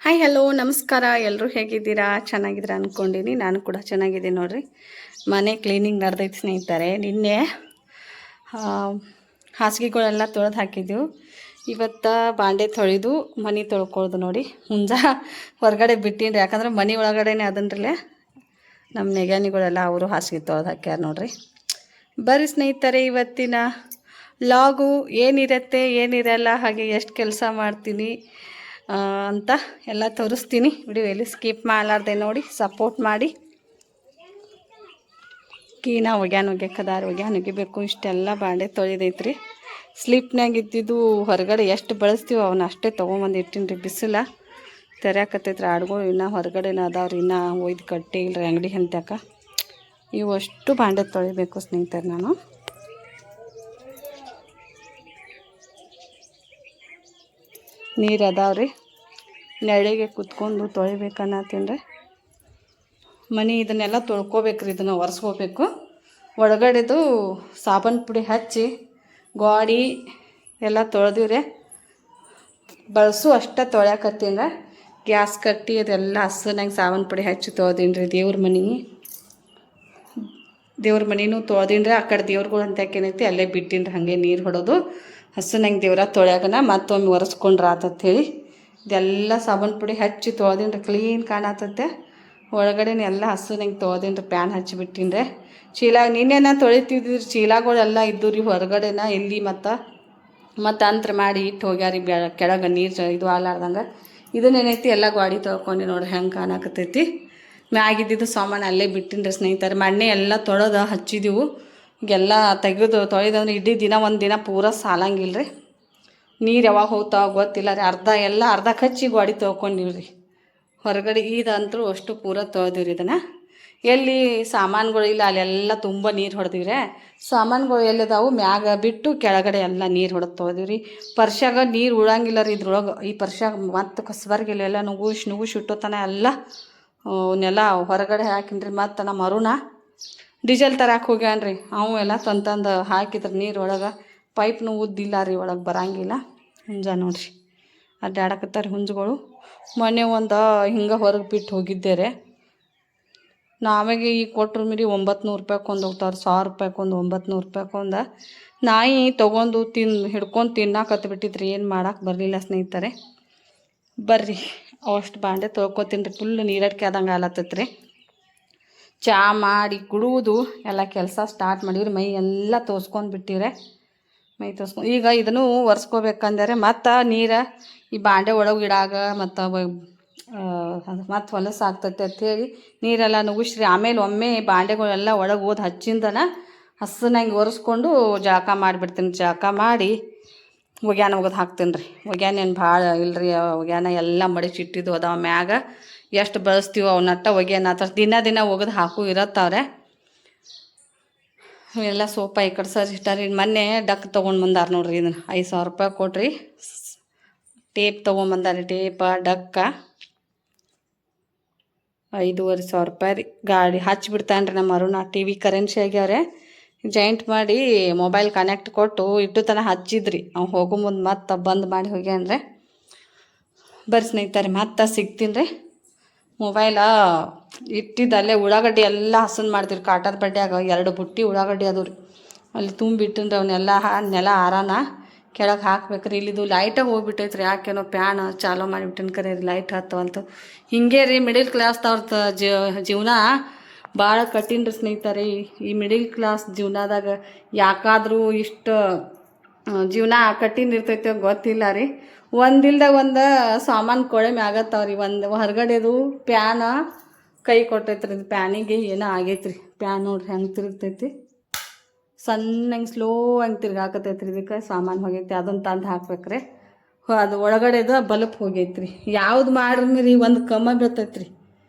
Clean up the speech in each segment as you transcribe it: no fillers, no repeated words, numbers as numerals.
Hi hello ನಮಸ್ಕಾರ. ಎಲ್ಲರೂ ಹೇಗಿದ್ದೀರಾ? ಚೆನ್ನಾಗಿದ್ದೀರಾ ಅಂದ್ಕೊಂಡಿನಿ. ನಾನು ಕೂಡ ಚೆನ್ನಾಗಿದ್ದೀನಿ ನೋಡ್ರಿ. ಮನೆ ಕ್ಲೀನಿಂಗ್ ನಡೆದೈತೆ ಸ್ನೇಹಿತರೆ. ನಿನ್ನೆ ಹಾಸಿಗೆಗಳೆಲ್ಲ ತೊಳೆದು ಹಾಕಿದ್ದೆವು. ಇವತ್ತು ಬಾಂಡೆ ತೊಳೆದು ಮನೆ ತೊಳ್ಕೊಳ್ದು ನೋಡಿ. ಮುಂಜಾ ಹೊರಗಡೆ ಬಿಟ್ಟಿನ್ರಿ, ಯಾಕಂದ್ರೆ ಮನೆ ಒಳಗಡೆನೇ ಅದನ್ರಲ್ಲೇ ನಮ್ಮ ನೆಗಾನಿಗಳೆಲ್ಲ ಅವರು ಹಾಸಿಗೆ ತೊಳೆದು ಹಾಕ್ಯಾರ ನೋಡ್ರಿ. ಬರ್ರಿ ಸ್ನೇಹಿತರೆ, ಇವತ್ತಿನ ಲಾಗು ಏನಿರುತ್ತೆ ಏನಿರಲ್ಲ, ಹಾಗೆ ಎಷ್ಟು ಕೆಲಸ ಮಾಡ್ತೀನಿ ಅಂತ ಎಲ್ಲ ತೋರಿಸ್ತೀನಿ. ವಿಡಿಯೋ ಎಲ್ಲಿ ಸ್ಕಿಪ್ ಮಾಡಲಾರ್ದೆ ನೋಡಿ, ಸಪೋರ್ಟ್ ಮಾಡಿ. ಕೀನಾ ಒಗ್ಯಾನ ಒಗಿಬೇಕು. ಇಷ್ಟೆಲ್ಲ ಬಾಂಡೆ ತೊಳೆದೈತ್ರಿ. ಸ್ಲಿಪ್ನಾಗ ಇದ್ದಿದ್ದು ಹೊರಗಡೆ ಎಷ್ಟು ಬಳಸ್ತೀವಿ ಅವನ್ನ ಅಷ್ಟೇ ತೊಗೊಂಬಂದು ಇಟ್ಟಿನ್ರಿ. ಬಿಸಿಲ ತೆರ್ಯಾಕತ್ತೈತ್ರಿ. ಆಡ್ಗಳು ಇನ್ನೂ ಹೊರಗಡೆನ ಅದಾವ್ರಿ, ಇನ್ನೂ ಒಯ್ದು ಕಟ್ಟಿ ಇಲ್ರಿ ಅಂಗಡಿ ಅಂತಕ. ಇವು ಅಷ್ಟು ಬಾಂಡೆ ತೊಳಿಬೇಕು ಸ್ನೇಹಿತರೆ. ನಾನು ನೀರು ಅದಾವ್ರಿ, ನೆರಳಿಗೆ ಕುತ್ಕೊಂಡು ತೊಳಿಬೇಕನ್ನತ್ತೀನಿ. ಮನೆ ಇದನ್ನೆಲ್ಲ ತೊಳ್ಕೊಬೇಕ್ರಿ, ಇದನ್ನು ಒರೆಸ್ಕೋಬೇಕು. ಒಳಗಡೆದು ಸಾಬೂನು ಪುಡಿ ಹಚ್ಚಿ ಗಾಡಿ ಎಲ್ಲ ತೊಳೆದಿವ್ರಿ. ಬಳಸು ಅಷ್ಟೇ ತೊಳ್ಯಾಕತ್ತೀನಿ. ಗ್ಯಾಸ್ ಕಟ್ಟಿ ಅದೆಲ್ಲ ಹಸನಾಗಿ ಸಾಬೂನು ಪುಡಿ ಹಚ್ಚಿ ತೊಳೆದೀನಿ. ದೇವ್ರ ಮನೆಯೂ ತೊಳೆದೀನಿ. ಆ ಕಡೆ ದೇವ್ರುಗಳು ಅಂತ ಏನೈತಿ ಅಲ್ಲೇ ಬಿಟ್ಟಿನ್ರಿ, ಹಾಗೆ ನೀರು ಹೊಡೋದು. ಹಸನಾಗಿ ದೇವ್ರ ತೊಳ್ಯಾಗನ ಮತ್ತೊಮ್ಮೆ ಒರೆಸ್ಕೊಂಡ್ರೆ ಆತಂಥೇಳಿ ಇದೆಲ್ಲ ಸಾಬೂನು ಪುಡಿ ಹಚ್ಚಿ ತೊಳೆದೀನಿ. ಕ್ಲೀನ್ ಕಾಣತ್ತತ್ತೆ. ಒಳಗಡೆನೆ ಎಲ್ಲ ಹಸನಾಗಿ ತೊಳೆದೀನಿ. ಪ್ಯಾನ್ ಹಚ್ಚಿಬಿಟ್ಟಿನ್ರಿ. ಚೀಲ ನಿನ್ನೆನ ತೊಳಿತಿದ್ರಿ, ಚೀಲಗಳೆಲ್ಲ ಇದ್ದು ರೀ ಹೊರಗಡೆನ. ಎಲ್ಲಿ ಮತ್ತು ಅಂತ್ರ ಮಾಡಿ ಇಟ್ಟು ಹೋಗ್ಯಾರಿ ಕೆಳಗೆ ನೀರು ಇದು ಆಗ್ಲಾರ್ದಂಗೆ. ಇದನ್ನೇನೈತಿ ಎಲ್ಲ ಗಾಡಿ ತೊಳ್ಕೊಂಡು ನೋಡ್ರಿ ಹೆಂಗೆ ಕಾಣಕತ್ತೈತಿ. ಮ್ಯಾಗಿದ್ದಿದ್ದು ಸಾಮಾನು ಅಲ್ಲೇ ಬಿಟ್ಟಿನ್ರಿ ಸ್ನೇಹಿತರೆ. ಮಣ್ಣೆ ಎಲ್ಲ ತೊಳೆದು ಹಚ್ಚಿದೆವು. ಈಗೆಲ್ಲ ತೆಗೆದು ತೊಳೆದಂದ್ರೆ ಇಡೀ ದಿನ ಒಂದು ದಿನ ಪೂರ ಸಾಲಂಗಿಲ್ಲ ರೀ. ನೀರು ಯಾವಾಗ ಹೋಗ್ತಾವ ಗೊತ್ತಿಲ್ಲ ರೀ. ಅರ್ಧ ಕಚ್ಚಿ ಗಾಡಿ ತೊಳ್ಕೊಂಡಿವ್ರಿ. ಹೊರಗಡೆ ಇದಂತರೂ ಅಷ್ಟು ಪೂರ ತೊಳೆದಿವ್ರಿ. ಇದನ್ನು ಎಲ್ಲಿ ಸಾಮಾನುಗಳು ಇಲ್ಲ ಅಲ್ಲೆಲ್ಲ ತುಂಬ ನೀರು ಹೊಡೆದಿವ್ರಿ. ಸಾಮಾನುಗಳು ಎಲ್ಲಿದಾವು ಮ್ಯಾಗ ಬಿಟ್ಟು ಕೆಳಗಡೆ ಎಲ್ಲ ನೀರು ಹೊಡೆದು ತೊಳೆದಿವ್ರಿ. ಪರ್ಶ್ಯಾಗ ನೀರು ಉಳಂಗಿಲ್ಲ ರೀ ಇದ್ರೊಳಗೆ. ಈ ಪರ್ಶ್ಯಾಗ ಮತ್ತು ಕಸಬರ್ಗೆಲ್ಲ ನುಗ್ಗುಶ್ ಇಟ್ಟೋತನ ಎಲ್ಲ ಅವನ್ನೆಲ್ಲ ಹೊರಗಡೆ ಹಾಕಿನ್ರಿ. ಮತ್ತು ನಮ್ಮ ಅರುಣ ಡೀಸೆಲ್ ತರಕ್ಕೆ ಹೋಗ್ಯಾನ್ರಿ. ಅವು ಎಲ್ಲ ತಂದು ಹಾಕಿದ್ರೆ ನೀರು ಒಳಗೆ. ಪೈಪ್ನು ಉದ್ದಿಲ್ಲ ರೀ, ಒಳಗೆ ಬರಂಗಿಲ್ಲ. ಹುಂಜ ನೋಡ್ರಿ ಅಡ್ಡಾಡಕತ್ತಾರೆ ಹುಂಜಗಳು. ಮೊನ್ನೆ ಒಂದು ಹಿಂಗೆ ಹೊರಗೆ ಬಿಟ್ಟು ಹೋಗಿದ್ದೆ ರೀ. ನಾವಾಗೆ ಈಗ ಕೊಟ್ಟರು ಮೀರಿ 900 ರೂಪಾಯ್ಕೊಂದು ಹೋಗ್ತಾವ್ರಿ. 1000 ರೂಪಾಯ್ಕೊಂದು, 900 ರೂಪಾಯ್ಕೊಂದು. ನಾಯಿ ತೊಗೊಂಡು ಹಿಡ್ಕೊಂಡು ತಿನ್ನಾಕತ್ಬಿಟ್ಟಿದ್ರಿ. ಏನು ಮಾಡೋಕೆ ಬರಲಿಲ್ಲ ಸ್ನೇಹಿತರೆ. ಬರ್ರಿ ಅಷ್ಟು ಬಾಂಡೆ ತೊಳ್ಕೊತೀನಿ ರೀ. ಫುಲ್ ನೀರಡಿಕೆ ಆದಂಗೆ ಆಲತ್ತೈತ್ರಿ. ಚಹಾ ಮಾಡಿ ಕುಡುವುದು ಎಲ್ಲ ಕೆಲಸ ಸ್ಟಾರ್ಟ್ ಮಾಡಿವ್ರಿ. ಮೈ ಎಲ್ಲ ತೋಸ್ಕೊಂಡು ಬಿಟ್ಟಿವ್ರೆ. ಮೈ ತೋಸ್ಕೊಂಡು ಈಗ ಇದನ್ನು ಒರೆಸ್ಕೋಬೇಕಂದರೆ ಮತ್ತು ನೀರು ಈ ಬಾಂಡೆ ಒಳಗೆ ಇಡಾಗ ಮತ್ತು ಹೊಲಸು ಆಗ್ತೈತೆ ಅಂಥೇಳಿ ನೀರೆಲ್ಲ ನುಗ್ಗಿಸ್ರಿ. ಆಮೇಲೆ ಒಮ್ಮೆ ಬಾಂಡೆಗಳೆಲ್ಲ ಒಳಗೆ ಹೋದ್ ಹಚ್ಚಿಂದನ ಹಸನಾಗಿ ಒರೆಸ್ಕೊಂಡು ಜಳಕ ಮಾಡಿಬಿಡ್ತೀನಿ. ಜಳಕ ಮಾಡಿ ಒಗ್ಯಾನ ಒಗೆದು ಹಾಕ್ತೀನಿ ರೀ. ಒಗ್ಯಾನ ಏನು ಭಾಳ ಇಲ್ಲರಿ. ಒಗ್ಯಾನ ಎಲ್ಲ ಮಡಿಚಿಟ್ಟಿದ್ದು ಅದಾವ ಮ್ಯಾಗ. ಎಷ್ಟು ಬಳಸ್ತೀವೋ ಅವನ್ನಟ್ಟ ಒಗ್ಯಾನ ದಿನ ಒಗೆದು ಹಾಕು ಇರತ್ತವ್ರೆ. ಎಲ್ಲ ಸೋಪ ಈ ಕಡೆ ಸರಿಸ್ಟಾರಿ. ಮೊನ್ನೆ ಡಕ್ ತೊಗೊಂಡು ಬಂದಾರ ನೋಡ್ರಿ. ಇದನ್ನು 5000 ರೂಪಾಯಿ ಕೊಟ್ರಿ. ಟೇಪ್ ತೊಗೊಂಬಂದಾರಿ. ಟೇಪ ಡಕ್ಕ 5500 ರೂಪಾಯಿ ರೀ. ಗಾಡಿ ಹಚ್ಚಿಬಿಡ್ತಾನೆ ರೀ ನಮ್ಮ ಅರುಣ. TV ಕರೆನ್ಸಿ ಆಗ್ಯಾವ್ರೆ. ಜಾಯಿಂಟ್ ಮಾಡಿ ಮೊಬೈಲ್ ಕನೆಕ್ಟ್ ಕೊಟ್ಟು ಇಟ್ಟು ತನ ಹಚ್ಚಿದ್ರಿ. ಅವ್ನು ಹೋಗೋ ಮುಂದೆ ಮತ್ತೆ ಬಂದ್ ಮಾಡಿ ಹೋಗ್ಯಾನ್ರಿ. ಬರ್ರಿ ಸ್ನೇಹಿತರೆ, ಮತ್ತೆ ಸಿಗ್ತೀನಿ ರೀ. ಮೊಬೈಲ ಇಟ್ಟಿದ್ದಲ್ಲೇ ಉಳ್ಳಾಗಡ್ಡಿ ಎಲ್ಲ ಹಸನ್ ಮಾಡ್ತೀವಿ. ಕಾಟದ ಬಡ್ಡ್ಯಾಗ 2 ಬುಟ್ಟಿ ಉಳ್ಳಾಗಡ್ಡಿ ಅದು ರೀ. ಅಲ್ಲಿ ತುಂಬಿಟ್ಟಿನ್ರಿ. ಅವನ್ನೆಲ್ಲ ನೆಲ ಆರಾನ ಕೆಳಗೆ ಹಾಕ್ಬೇಕ್ರಿ. ಇಲ್ಲಿದು ಲೈಟಾಗಿ ಹೋಗ್ಬಿಟ್ಟೈತ್ರಿ. ಯಾಕೇನೋ ಪ್ಯಾನ್ ಚಾಲೂ ಮಾಡಿಬಿಟ್ಟಿನ ಕರೆ ಲೈಟ್ ಹತ್ತವಂತು. ಹಿಂಗೆ ರೀ ಮಿಡಿಲ್ ಕ್ಲಾಸ್ದವ್ರ ಜೀವನ ಭಾಳ ಕಠಿಣ ರೀ ಸ್ನೇಹಿತರೆ. ಈ ಮಿಡಿಲ್ ಕ್ಲಾಸ್ ಜೀವನದಾಗ ಯಾಕಾದರೂ ಇಷ್ಟು ಜೀವನ ಕಠಿಣ ಇರ್ತೈತೆ ಗೊತ್ತಿಲ್ಲ ರೀ. ಒಂದಿಲ್ದಾಗ ಒಂದು ಸಾಮಾನು ಕೊಳೆಮೆ ಆಗತ್ತವ್ರಿ. ಒಂದು ಹೊರಗಡೆದು ಪ್ಯಾನ ಕೈ ಕೊಟ್ಟೈತ್ರಿ. ಇದು ಪ್ಯಾನಿಗೆ ಏನೋ ಆಗೈತ್ರಿ. ಪ್ಯಾನ್ ನೋಡ್ರಿ ಹೆಂಗೆ ತಿರುಗ್ತೈತಿ. ಸಣ್ಣಂಗೆ ಸ್ಲೋ ಹಂಗೆ ತಿರ್ಗಾಕತೈತ್ರಿ. ಇದಕ್ಕೆ ಸಾಮಾನು ಹೋಗೈತಿ. ಅದನ್ನು ತಂದು ಹಾಕ್ಬೇಕ್ರಿ. ಅದು ಒಳಗಡೆದು ಬಲ್ಪ್ ಹೋಗೈತ್ರಿ. ಯಾವ್ದು ಮಾಡ್ರಿ ಒಂದು ಕಮ್ಮ ಬೀಳ್ತೈತ್ರಿ.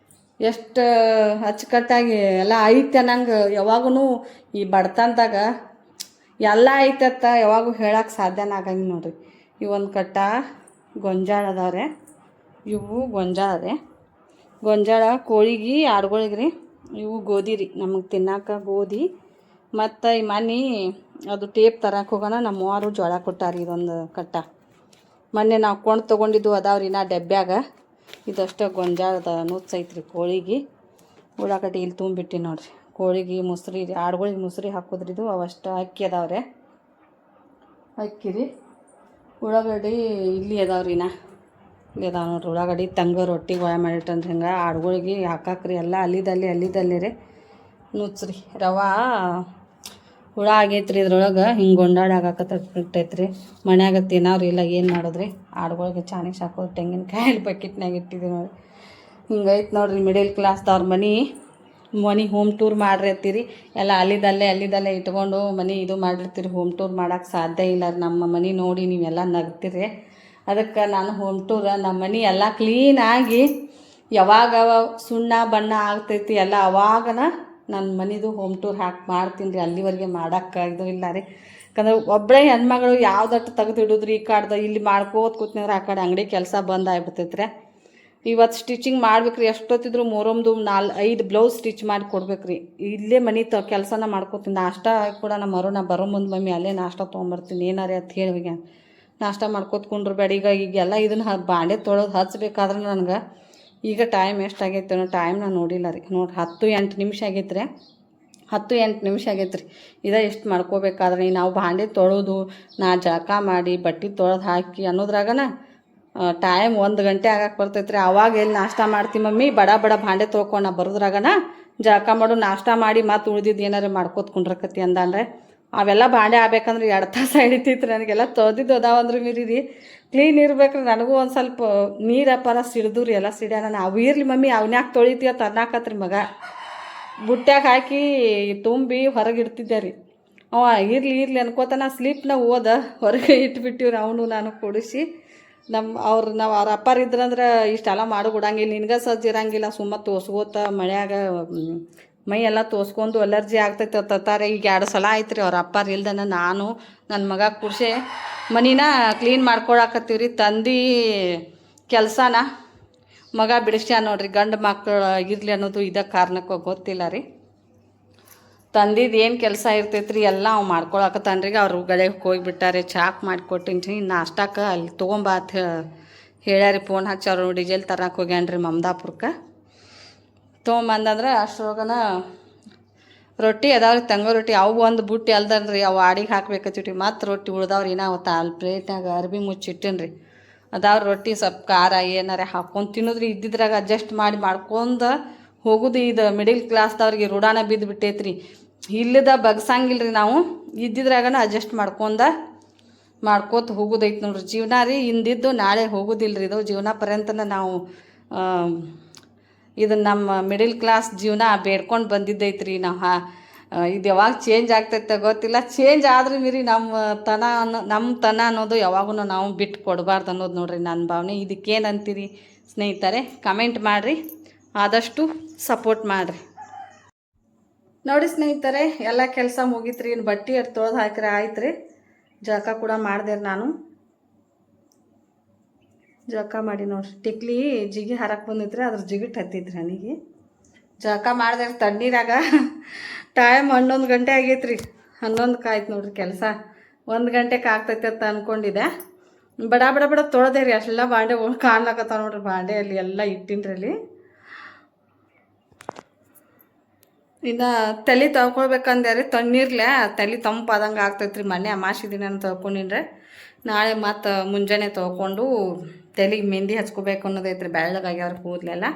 ಎಷ್ಟು ಅಚ್ಚುಕಟ್ಟಾಗಿ ಎಲ್ಲ ಐತೆ ಅನ್ನಂಗೆ ಯಾವಾಗೂ ಈ ಬಡತನದಾಗ ಎಲ್ಲ ಐತತ್ತ ಯಾವಾಗೂ ಹೇಳಕ್ಕೆ ಸಾಧ್ಯನ ಆಗಂಗಿಲ್ಲ ನೋಡ್ರಿ. ಇವೊಂದು ಕಟ್ಟ ಗೊಂಜಾಳ ಅದಾವ್ರೆ. ಇವು ಗೊಂಜಾಳ ರೀ. ಗೊಂಜಾಳ ಕೋಳಿಗೆ ಆಡುಗಳಿಗೆ ರೀ. ಇವು ಗೋಧಿ ರೀ. ನಮಗೆ ತಿನ್ನಾಕ ಗೋಧಿ. ಮತ್ತು ಈ ಮನೆ ಅದು ಟೇಪ್ ತರಕ್ಕೆ ಹೋಗೋಣ ನಮ್ಮ ಅವ್ವಾರು ಜೋಳ ಕೊಟ್ಟಾರಿ. ಇದೊಂದು ಕಟ್ಟ ಮೊನ್ನೆ ನಾವು ಕೊಂಡು ತೊಗೊಂಡಿದ್ದು ಅದಾವ್ರಿ ನಾ ಡಬ್ಬ್ಯಾಗ. ಇದಷ್ಟು ಗೊಂಜಾಳದ ನುಚ್ಚ ಐತ್ರಿ ಕೋಳಿಗೆ. ಉಳ್ಳಾಗಡ್ಡಿ ಇಲ್ಲಿ ತುಂಬಿಟ್ಟು ನೋಡಿರಿ. ಕೋಳಿಗೆ ಮೊಸರಿ ಆಡುಗಳಿಗೆ ಮೊಸರಿ ಹಾಕೋದ್ರಿ ಇದು. ಅವಷ್ಟು ಅಕ್ಕಿ ಅದಾವ್ರೆ, ಅಕ್ಕಿ ರೀ. ಉಳ್ಳಾಗಡ್ಡಿ ಇಲ್ಲಿ ಅದಾವ್ರಿ ಇಲ್ಲಿ ಅದಾವ ನೋಡ್ರಿ. ಉಳ್ಳಾಗಡ್ಡಿ ತಂಗ ರೊಟ್ಟಿ ಗೋಯ ಮಾಡಿಟ್ಟನ್ರಿ. ಹಿಂಗೆ ಆಡುಗಳಿಗೆ ಹಾಕಾಕ್ರಿ ಎಲ್ಲ ಅಲ್ಲಿದಲ್ಲಿ ರೀ ನುಚ್ಚ್ರಿ. ರವೆ ಹುಳ ಆಗೈತ್ರಿ ಇದ್ರೊಳಗೆ. ಹಿಂಗೆ ಗೊಂಡಾಡಿ ಆಗಾಕತ್ತೈತ್ರಿ. ಮನ್ಯಾಗ ತಿನ್ನೋರು ಇಲ್ಲ, ಏನು ಮಾಡೋದ್ರಿ. ಆಡುಗಳಿಗೆ ಚಾಣಿಗೆ ಹಾಕೋದು ತೆಂಗಿನಕಾಯಿ ಬಕೆಟ್ನಾಗ ಇಟ್ಟಿದ್ದೀವಿ ನೋಡಿ. ಹಿಂಗೈತೆ ನೋಡ್ರಿ ಮಿಡಲ್ ಕ್ಲಾಸ್ದವ್ರ ಮನೆ ಹೋಮ್ ಟೂರ್ ಮಾಡ್ರಿ ಅಂತೀರಿ. ಎಲ್ಲ ಅಲ್ಲಿದಲ್ಲೇ ಇಟ್ಕೊಂಡು ಮನೆ ಇದು ಮಾಡಿರ್ತೀರಿ. ಹೋಮ್ ಟೂರ್ ಮಾಡೋಕ್ಕೆ ಸಾಧ್ಯ ಇಲ್ಲ ರೀ. ನಮ್ಮ ಮನೆ ನೋಡಿ ನೀವೆಲ್ಲ ನಗ್ತೀರಿ. ಅದಕ್ಕೆ ನಾನು ಹೋಮ್ ಟೂರ್ ನಮ್ಮ ಮನೆ ಎಲ್ಲ ಕ್ಲೀನಾಗಿ ಯಾವಾಗ ಸುಣ್ಣ ಬಣ್ಣ ಆಗ್ತೈತಿ ಎಲ್ಲ ಅವಾಗನ ನನ್ನ ಮನೆದು ಹೋಮ್ ಟೂರ್ ಮಾಡ್ತೀನಿ ರೀ. ಅಲ್ಲಿವರೆಗೆ ಮಾಡೋಕ್ಕೆ ಇದು ಇಲ್ಲ ರೀ. ಯಾಕಂದ್ರೆ ಒಬ್ಬಳೇ ಹೆಣ್ಮಗಳು ಯಾವ್ದಟ್ಟು ತೆಗೆದು ಇಡೋದ್ರಿ. ಈ ಕಾಡ್ದ ಇಲ್ಲಿ ಮಾಡ್ಕೋತ ಕೂತ್ನಂದ್ರೆ ಆ ಕಡೆ ಅಂಗಡಿ ಕೆಲಸ ಬಂದು ಆಗ್ಬಿಡ್ತೈತ್ರಿ. ಇವತ್ತು ಸ್ಟಿಚಿಂಗ್ ಮಾಡ್ಬೇಕ್ರಿ. ಎಷ್ಟೊತ್ತಿದ್ರು 3-5 ಬ್ಲೌಸ್ ಸ್ಟಿಚ್ ಮಾಡಿ ಕೊಡ್ಬೇಕ್ರಿ. ಇಲ್ಲೇ ಮನೆ ಕೆಲಸನ ಮಾಡ್ಕೋತೀನಿ. ನಾಷ್ಟ ಕೂಡ ನಮ್ಮ ಮರುನ ಬರೋ ಮುಂದೆ ಮಮ್ಮಿ ಅಲ್ಲೇ ನಾಷ್ಟ ತೊಗೊಂಬರ್ತೀನಿ ಏನಾರೇ ಅಂತ ಹೇಳಿ ಹೋಗ್ಯ ನಾಷ್ಟ ಮಾಡ್ಕೋತ್ಕೊಂಡ್ರು ಬೇಡ. ಈಗೆಲ್ಲ ಇದನ್ನು ಬಾಂಡೆ ತೊಳೆದು ಹಚ್ಬೇಕಾದ್ರೆ ನನಗೆ ಈಗ ಟೈಮ್ ಎಷ್ಟಾಗೈತೆ ಅನ್ನೋ ಟೈಮ್ ನಾನು ನೋಡಿಲ್ಲ ರೀ. ನೋಡಿ 10-8 ನಿಮಿಷ ಆಗೈತೆ ರೀ. 10-8 ನಿಮಿಷ ಆಗೈತೆ ರೀ. ಎಷ್ಟು ಮಾಡ್ಕೋಬೇಕಾದ್ರೆ ನಾವು ಬಾಂಡೆ ತೊಳೆದು ನಾ ಜಳಕ ಮಾಡಿ ಬಟ್ಟೆ ತೊಳೆದು ಹಾಕಿ ಅನ್ನೋದ್ರಾಗನ ಟೈಮ್ 1 ಗಂಟೆ ಆಗಕ್ಕೆ ಬರ್ತೈತೆ ರೀ. ಅವಾಗ ಎಲ್ಲಿ ನಾಷ್ಟ ಮಾಡ್ತೀವಿ ಮಮ್ಮಿ, ಬಡ ಬಾಂಡೆ ತೊಳ್ಕೊಂಡು ಬರೋದ್ರಾಗನ ಜಳಕ ಮಾಡು ನಾಷ್ಟ ಮಾಡಿ ಮತ್ತು ಉಳಿದಿದ್ದು ಏನಾರು ಮಾಡ್ಕೋತ್ಕೊಂಡ್ರಕತಿ ಅಂದಂದ್ರೆ ಅವೆಲ್ಲ ಬಾಂಡೆ ಆಗ್ಬೇಕಂದ್ರೆ 2 ತಾಸು ಹಿಡಿತೈತೆ ರೀ. ನನಗೆಲ್ಲ ತೊಳೆದಿದ್ದು ಅದಾವಂದ್ರೆ ಮೀರಿ ಕ್ಲೀನ್ ಇರ್ಬೇಕ್ರಿ. ನನಗೂ ಒಂದು ಸ್ವಲ್ಪ ನೀರಪ್ಪರ ಸಿಡ್ದು ರೀ ಎಲ್ಲ ಸಿಡ್ಯಾನ. ನಾವು ಇರಲಿ ಮಮ್ಮಿ ಅವನ್ಯಾಕೆ ತೊಳಿತೀಯ ತನ್ನಾಕತ್ರಿ ಮಗ. ಬುಟ್ಟ್ಯಾಗ ಹಾಕಿ ತುಂಬಿ ಹೊರಗೆ ಇಡ್ತಿದ್ದೆ ರೀ. ಅವ ಇರಲಿ ಅನ್ಕೋತಾನ ಸ್ಲೀಪ್ನ ಹೊರಗೆ ಇಟ್ಬಿಟ್ಟಿವ್ರಿ. ಅವನು ನಾನು ಕೊಡಿಸಿ ನಾವು ಅವ್ರ ಅಪ್ಪಾರ ಇದ್ರಂದ್ರೆ ಇಷ್ಟೆಲ್ಲ ಮಾಡಿ ಕೊಡಂಗಿಲ್ಲ. ನಿನ್ಗೆ ಸಜ್ಜ ಇರಂಗಿಲ್ಲ, ಸುಮ್ಮ ತೋಸ್ಕೋತ ಮಳ್ಯಾಗ ಮೈ ಎಲ್ಲ ತೋಸ್ಕೊಂಡು ಅಲರ್ಜಿ ಆಗ್ತೈತೆ ತತ್ತಾರೆ. ಈಗ 2 ಸಲ ಆಯ್ತು ರೀ ಅವ್ರ ಅಪ್ಪಾರ ಇಲ್ದನ ನಾನು ನನ್ನ ಮಗ ಕುಡ್ಸೆ ಮನಿನ ಕ್ಲೀನ್ ಮಾಡ್ಕೊಳಕತ್ತೀವಿ ರೀ. ತಂದು ಕೆಲಸನ ಮಗ ಬಿಡಿಸ್ಯ ನೋಡ್ರಿ. ಗಂಡು ಮಕ್ಕಳು ಇರಲಿ ಅನ್ನೋದು ಇದಕ್ಕೆ ಕಾರಣಕ್ಕೆ ಗೊತ್ತಿಲ್ಲ ರೀ. ತಂದಿದ್ದು ಏನು ಕೆಲಸ ಇರ್ತೈತೆ ರೀ ಎಲ್ಲ ಅವು ಮಾಡ್ಕೊಳಕತ್ತಾನ್ರಿ. ಅವ್ರು ಗಳೆಗೆ ಹೋಗಿಬಿಟ್ಟಾರೆ. ಚಾಕ್ ಮಾಡಿಕೊಟ್ಟಿನಿ ನಾಷ್ಟಕ್ಕೆ. ಅಲ್ಲಿ ತೊಗೊಂಬ ಅಂತ ಹೇಳ್ಯಾರಿ. ಫೋನ್ ಹಚ್ಚಿ ಅವ್ರು ಡೀಸೆಲ್ ತರಕ್ಕೆ ಹೋಗ್ಯಾನ್ರಿ ಮಮದಾಪುರಕ್ಕೆ. ತೊಗೊಂಬಂದಂದ್ರೆ ಅಷ್ಟರೊಳಗನ ರೊಟ್ಟಿ ಅದಾವ್ರಿ ತಂಗ ರೊಟ್ಟಿ. ಅವು ಒಂದು ಬುಟ್ಟಿ ಅಲ್ದನ್ರಿ ಅವು ಆಡಿಗೆ ಹಾಕ್ಬೇಕತ್ತೀವಿ. ಮತ್ತು ರೊಟ್ಟಿ ಉಳ್ದವ್ರಿ ಅವತ್ತು ಅಲ್ಲಿ ಪ್ಲೇಟ್ನಾಗ ಅರ್ಬಿ ಮುಚ್ಚಿಟ್ಟೇನಿ ರೀ. ಅದಾವ್ರಿ ರೊಟ್ಟಿ ಸ್ವಲ್ಪ ಖಾರ ಏನಾರ ಹಾಕ್ಕೊಂಡು ತಿನ್ನೋದ್ರಿ. ಇದ್ದಿದ್ರಾಗ ಅಡ್ಜಸ್ಟ್ ಮಾಡ್ಕೊಂಡು ಹೋಗೋದು. ಇದು ಮಿಡಿಲ್ ಕ್ಲಾಸ್ದವ್ರಿಗೆ ರೂಢಾನ ಬಿದ್ದು ಬಿಟ್ಟೈತ್ರಿ. ಇಲ್ಲದ ಬಗ್ಸಂಗಿಲ್ಲ ರೀ. ನಾವು ಇದ್ದಿದ್ರಾಗನ ಅಡ್ಜಸ್ಟ್ ಮಾಡ್ಕೋತ ಹೋಗೋದೈತೆ ನೋಡ್ರಿ ಜೀವನ ರೀ. ಇಂದಿದ್ದು ನಾಳೆ ಹೋಗೋದಿಲ್ಲ ರೀ. ಇದು ಜೀವನ ಪರ್ಯಂತನ ನಾವು ಇದು ನಮ್ಮ ಮಿಡಿಲ್ ಕ್ಲಾಸ್ ಜೀವನ ಬೇಡ್ಕೊಂಡು ಬಂದಿದ್ದೈತ್ರಿ. ನಾವು ಇದು ಯಾವಾಗ ಚೇಂಜ್ ಆಗ್ತೈತೆ ಗೊತ್ತಿಲ್ಲ. ಚೇಂಜ್ ಆದ್ರೆ ಮೀರಿ ನಮ್ಮ ತನ ಅನ್ನೋದು ಯಾವಾಗೂ ನಾವು ಬಿಟ್ಟು ಕೊಡಬಾರ್ದು ಅನ್ನೋದು ನೋಡ್ರಿ ನನ್ನ ಭಾವನೆ. ಇದಕ್ಕೇನಂತೀರಿ ಸ್ನೇಹಿತರೆ? ಕಮೆಂಟ್ ಮಾಡಿರಿ. ಆದಷ್ಟು ಸಪೋರ್ಟ್ ಮಾಡಿರಿ. ನೋಡಿ ಸ್ನೇಹಿತರೆ, ಎಲ್ಲ ಕೆಲಸ ಮುಗೀತ್ರಿ. ಇನ್ನು ಬಟ್ಟೆ ತೊಳೆದು ಹಾಕಿರಿ ಆಯ್ತು ರೀ. ಜಳಕ ಕೂಡ ಮಾಡಿದೆ ನಾನು. ಜಳಕ ಮಾಡಿ ನೋಡ್ರಿ. ಟಿಕ್ಲಿ ಜಿಗಿ ಹರಕ್ಕೆ ಬಂದಿದ್ರಿ, ಅದ್ರ ಜಿಗಿಟ್ ಹತ್ತಿದ್ರಿ ನನಗೆ. ಜಳಕ ಮಾಡಿದೆ ತಣ್ಣೀರಾಗ. ಟೈಮ್ 11 ಗಂಟೆ ಆಗೈತ್ರಿ. 11ಕ್ಕೆ ಆಯ್ತು ನೋಡ್ರಿ ಕೆಲಸ. 1 ಗಂಟೆಗೆ ಆಗ್ತೈತೆ ಅಂತ ಅಂದ್ಕೊಂಡಿದ್ದೆ. ಬಡ ತೊಳೆದೆ ರೀ. ಅಷ್ಟೆಲ್ಲ ಬಾಂಡೆ ಕಾಣ್ಲಕತ್ತಾವ ನೋಡ್ರಿ. ಬಾಂಡೆ ಅಲ್ಲಿ ಎಲ್ಲ ಇಟ್ಟಿನ್ರಿ ಅಲ್ಲಿ. ಇನ್ನು ತಲೆ ತೊಳ್ಕೊಳ್ಬೇಕಂದೆ ರೀ. ತಣ್ಣೀರ್ಲೆ ತಲೆ ತಂಪಾದಂಗೆ ಆಗ್ತೈತ್ರಿ. ಮೊನ್ನೆ ಅಮಾಸಿ ದಿನ ತೊಳ್ಕೊಂಡಿನ್ರೆ. ನಾಳೆ ಮತ್ತು ಮುಂಜಾನೆ ತೊಳ್ಕೊಂಡು ತಲೆಗೆ ಮೆಹಂದಿ ಹಚ್ಕೋಬೇಕು ಅನ್ನೋದೈತ್ರಿ. ಬೆಳ್ಳಗಾಗ್ಯಾವ್ರ ಕೂದಲೆಲ್ಲ.